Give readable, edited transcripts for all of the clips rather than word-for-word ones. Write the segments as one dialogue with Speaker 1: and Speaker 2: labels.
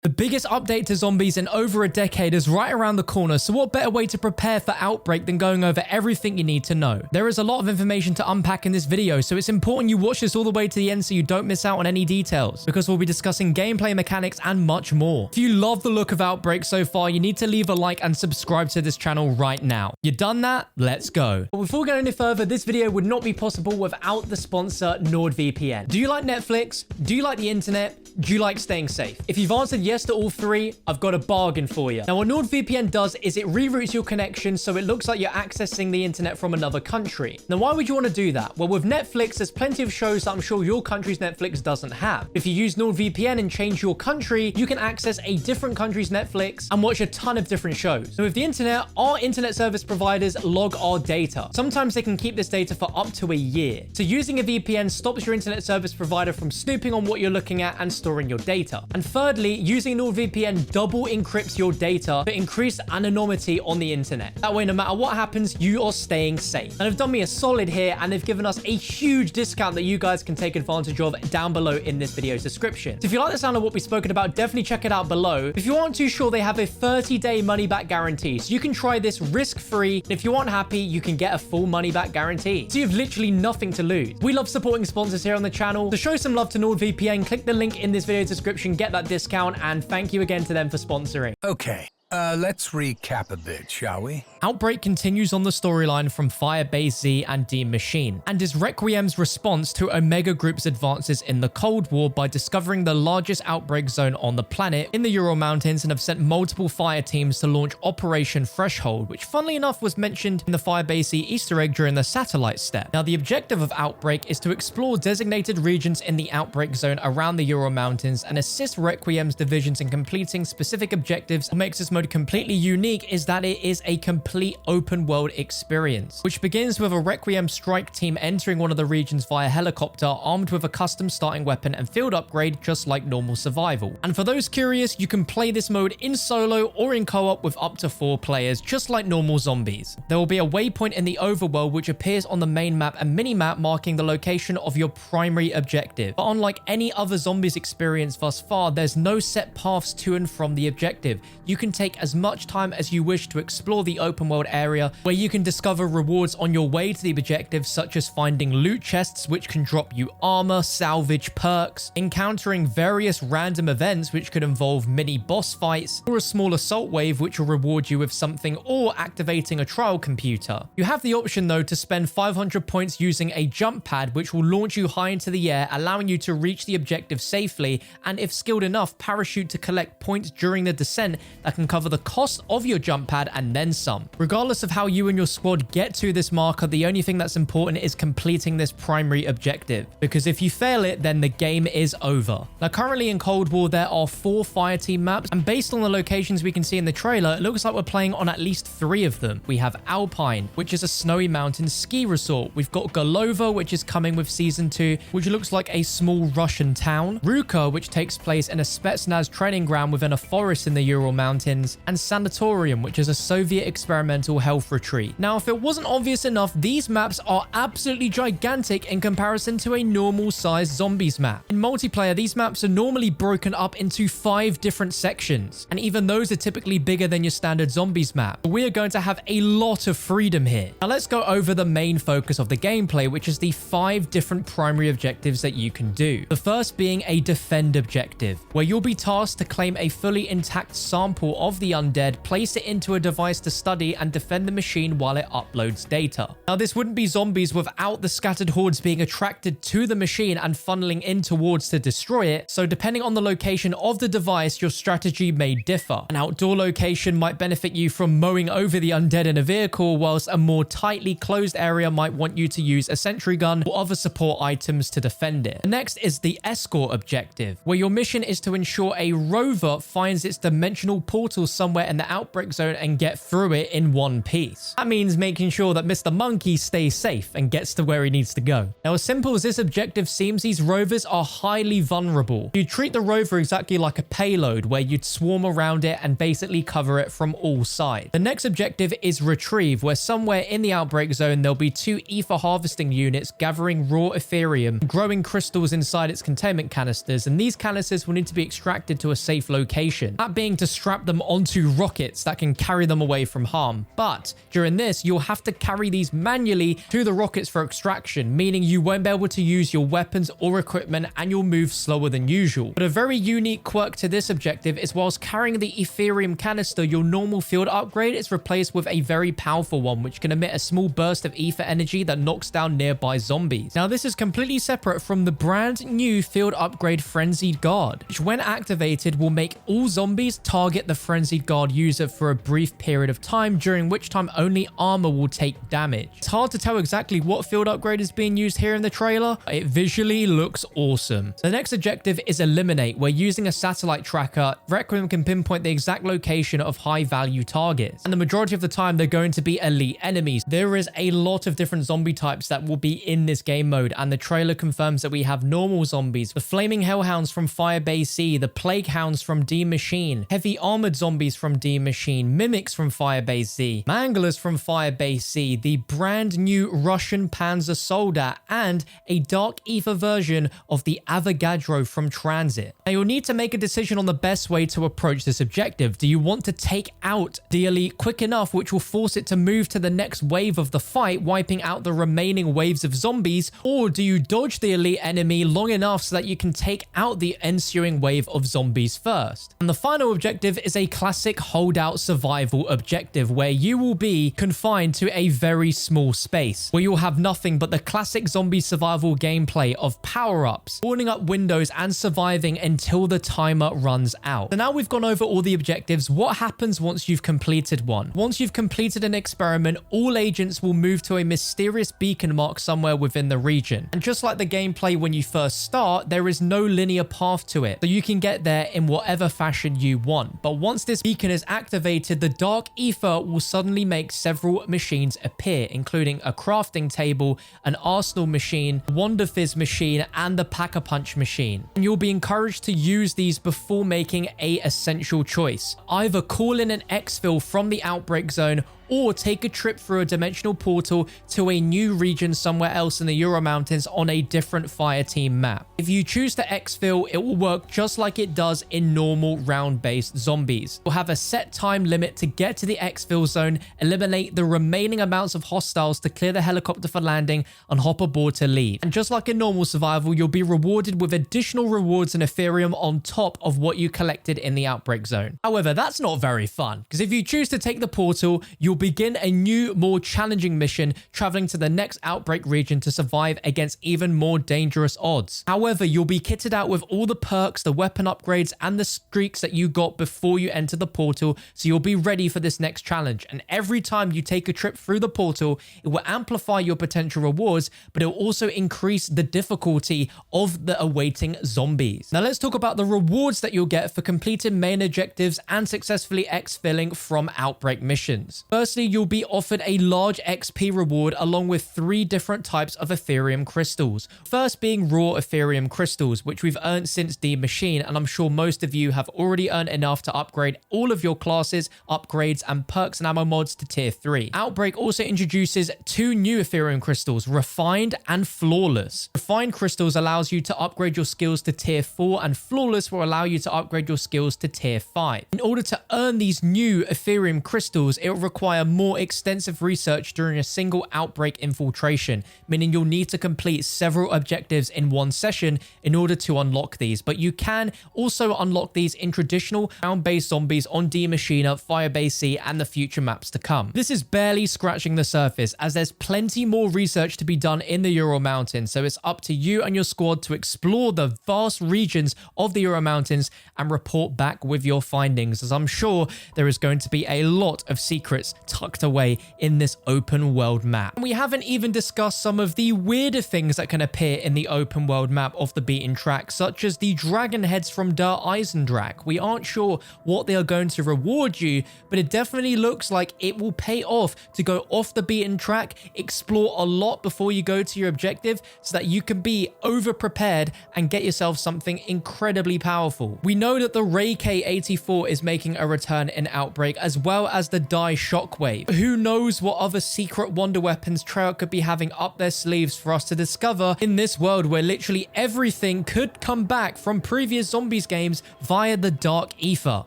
Speaker 1: The biggest update to zombies in over a decade is right around the corner, so what better way to prepare for Outbreak than going over everything you need to know. There is a lot of information to unpack in this video, so it's important you watch this all the way to the end so you don't miss out on any details, because we'll be discussing gameplay mechanics and much more. If you love the look of Outbreak so far, you need to leave a like and subscribe to this channel right now. You done that? Let's go. But before we go any further, this video would not be possible without the sponsor NordVPN. Do you like Netflix? Do you like the internet? Do you like staying safe? If you've answered yes to all three, I've got a bargain for you. Now, what NordVPN does is it reroutes your connection so it looks like you're accessing the internet from another country. Now, why would you want to do that? Well, with Netflix, there's plenty of shows that I'm sure your country's Netflix doesn't have. If you use NordVPN and change your country, you can access a different country's Netflix and watch a ton of different shows. So with the internet, our internet service providers log our data. Sometimes they can keep this data for up to a year. So using a VPN stops your internet service provider from snooping on what you're looking at and storing your data. And thirdly, using NordVPN double encrypts your data for increased anonymity on the internet. That way, no matter what happens, you are staying safe. And they've done me a solid here, and they've given us a huge discount that you guys can take advantage of down below in this video's description. So if you like the sound of what we've spoken about, definitely check it out below. If you aren't too sure, they have a 30-day money-back guarantee, so you can try this risk-free. And if you aren't happy, you can get a full money-back guarantee. So you have literally nothing to lose. We love supporting sponsors here on the channel, so show some love to NordVPN. Click the link in this video's description, get that discount, and thank you again to them for sponsoring.
Speaker 2: Okay. Let's recap a bit, shall we?
Speaker 1: Outbreak continues on the storyline from Firebase Z and Dean Machine, and is Requiem's response to Omega Group's advances in the Cold War by discovering the largest outbreak zone on the planet in the Ural Mountains, and have sent multiple fire teams to launch Operation Threshold, which funnily enough was mentioned in the Firebase Z Easter egg during the satellite step. Now, the objective of Outbreak is to explore designated regions in the outbreak zone around the Ural Mountains and assist Requiem's divisions in completing specific objectives. What makes this mode completely unique is that it is a complete open world experience, which begins with a Requiem strike team entering one of the regions via helicopter, armed with a custom starting weapon and field upgrade, just like normal survival. And for those curious, you can play this mode in solo or in co-op with up to 4 players, just like normal zombies. There will be a waypoint in the overworld which appears on the main map and mini-map, marking the location of your primary objective. But unlike any other zombies experience thus far, there's no set paths to and from the objective. You can take as much time as you wish to explore the open world area, where you can discover rewards on your way to the objective, such as finding loot chests which can drop you armor, salvage, perks, encountering various random events which could involve mini boss fights, or a small assault wave which will reward you with something, or activating a trial computer. You have the option though to spend 500 points using a jump pad which will launch you high into the air, allowing you to reach the objective safely, and if skilled enough, parachute to collect points during the descent that can cover the cost of your jump pad and then some. Regardless of how you and your squad get to this marker, the only thing that's important is completing this primary objective, because if you fail it, then the game is over. Now, currently in Cold War, there are 4 fire team maps, and based on the locations we can see in the trailer, it looks like we're playing on at least 3 of them. We have Alpine, which is a snowy mountain ski resort. We've got Golova, which is coming with Season 2, which looks like a small Russian town. Ruka, which takes place in a Spetsnaz training ground within a forest in the Ural Mountains, and Sanatorium, which is a Soviet experimental health retreat. Now, if it wasn't obvious enough, these maps are absolutely gigantic in comparison to a normal sized zombies map. In multiplayer, these maps are normally broken up into 5 different sections, and even those are typically bigger than your standard zombies map. But we are going to have a lot of freedom here. Now let's go over the main focus of the gameplay, which is the 5 different primary objectives that you can do. The first being a defend objective, where you'll be tasked to claim a fully intact sample of the undead, place it into a device to study, and defend the machine while it uploads data. Now, this wouldn't be zombies without the scattered hordes being attracted to the machine and funneling in towards to destroy it, so depending on the location of the device, your strategy may differ. An outdoor location might benefit you from mowing over the undead in a vehicle, whilst a more tightly closed area might want you to use a sentry gun or other support items to defend it. The next is the escort objective, where your mission is to ensure a rover finds its dimensional portal crystals somewhere in the outbreak zone and get through it in one piece. That means making sure that Mr. Monkey stays safe and gets to where he needs to go. Now, as simple as this objective seems, these rovers are highly vulnerable. You treat the rover exactly like a payload where you'd swarm around it and basically cover it from all sides. The next objective is Retrieve, where somewhere in the outbreak zone there'll be 2 ether harvesting units gathering raw Ethereum, growing crystals inside its containment canisters, and these canisters will need to be extracted to a safe location. That being to strap them onto rockets that can carry them away from harm. But during this, you'll have to carry these manually to the rockets for extraction, meaning you won't be able to use your weapons or equipment and you'll move slower than usual. But a very unique quirk to this objective is whilst carrying the Ethereum canister, your normal field upgrade is replaced with a very powerful one, which can emit a small burst of ether energy that knocks down nearby zombies. Now, this is completely separate from the brand new field upgrade Frenzied Guard, which when activated will make all zombies target the Frenzied Guard user for a brief period of time, during which time only armor will take damage. It's hard to tell exactly what field upgrade is being used here in the trailer. It visually looks awesome. The next objective is Eliminate, where using a satellite tracker, Requiem can pinpoint the exact location of high value targets. And the majority of the time, they're going to be elite enemies. There is a lot of different zombie types that will be in this game mode, and the trailer confirms that we have normal zombies, the flaming hellhounds from Firebase C, the plague hounds from D Machine, heavy armored zombies from D Machine, mimics from Firebase Z, manglers from Firebase C, the brand new Russian Panzer Soldat, and a Dark Aether version of the Avogadro from Transit. Now, you'll need to make a decision on the best way to approach this objective. Do you want to take out the elite quick enough, which will force it to move to the next wave of the fight, wiping out the remaining waves of zombies, or do you dodge the elite enemy long enough so that you can take out the ensuing wave of zombies first? And the final objective is a classic holdout survival objective, where you will be confined to a very small space, where you'll have nothing but the classic zombie survival gameplay of power-ups, boarding up windows, and surviving until the timer runs out. So now we've gone over all the objectives. What happens once you've completed one? Once you've completed an experiment, all agents will move to a mysterious beacon mark somewhere within the region. And just like the gameplay when you first start, there is no linear path to it, so you can get there in whatever fashion you want. But once this beacon is activated, the Dark Aether will suddenly make several machines appear, including a crafting table, an arsenal machine, a Wonder Fizz machine, and the Pack-a-Punch machine. And you'll be encouraged to use these before making a essential choice. Either call in an exfil from the outbreak zone, or take a trip through a dimensional portal to a new region somewhere else in the Ural Mountains on a different fireteam map. If you choose to exfil, it will work just like it does in normal round-based zombies. You'll have a set time limit to get to the exfil zone, eliminate the remaining amounts of hostiles to clear the helicopter for landing, and hop aboard to leave. And just like in normal survival, you'll be rewarded with additional rewards and Ethereum on top of what you collected in the outbreak zone. However, that's not very fun, because if you choose to take the portal, you'll begin a new, more challenging mission, traveling to the next outbreak region to survive against even more dangerous odds. However, you'll be kitted out with all the perks, the weapon upgrades, and the streaks that you got before you enter the portal, so you'll be ready for this next challenge. And every time you take a trip through the portal, it will amplify your potential rewards, but it will also increase the difficulty of the awaiting zombies. Now, let's talk about the rewards that you'll get for completing main objectives and successfully exfilling from outbreak missions. Firstly, you'll be offered a large XP reward along with 3 different types of Ethereum crystals. First being raw Ethereum crystals, which we've earned since D Machine, and I'm sure most of you have already earned enough to upgrade all of your classes, upgrades, and perks and ammo mods to tier 3. Outbreak also introduces 2 new Ethereum crystals, Refined and Flawless. Refined crystals allows you to upgrade your skills to tier 4, and Flawless will allow you to upgrade your skills to tier 5. In order to earn these new Ethereum crystals, it will require more extensive research during a single outbreak infiltration, meaning you'll need to complete several objectives in one session in order to unlock these. But you can also unlock these in traditional round-based zombies on D Machina, Firebase C, and the future maps to come. This is barely scratching the surface, as there's plenty more research to be done in the Ural Mountains, so it's up to you and your squad to explore the vast regions of the Ural Mountains and report back with your findings, as I'm sure there is going to be a lot of secrets tucked away in this open world map. And we haven't even discussed some of the weirder things that can appear in the open world map off the beaten track, such as the dragon heads from Der Eisendrache. We aren't sure what they are going to reward you, but it definitely looks like it will pay off to go off the beaten track, explore a lot before you go to your objective so that you can be over prepared and get yourself something incredibly powerful. We know that the Ray K84 is making a return in Outbreak, as well as the Die Shockwave. Who knows what other secret wonder weapons Treyarch could be having up their sleeves for us to discover in this world where literally everything could come back from previous zombies games via the Dark Aether.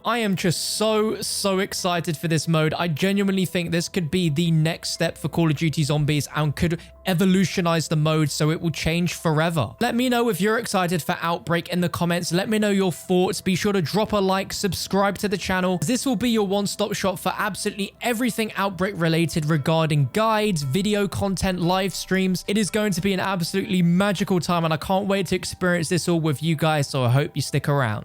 Speaker 1: I am just so excited for this mode. I genuinely think this could be the next step for Call of Duty Zombies and could evolutionize the mode so it will change forever. Let me know if you're excited for Outbreak in the comments. Let me know your thoughts. Be sure to drop a like, subscribe to the channel. This will be your one-stop shop for absolutely everything Outbreak related regarding guides, video content, live streams. It is going to be an absolutely magical time and I can't wait to experience this all with you guys, so I hope you stick around.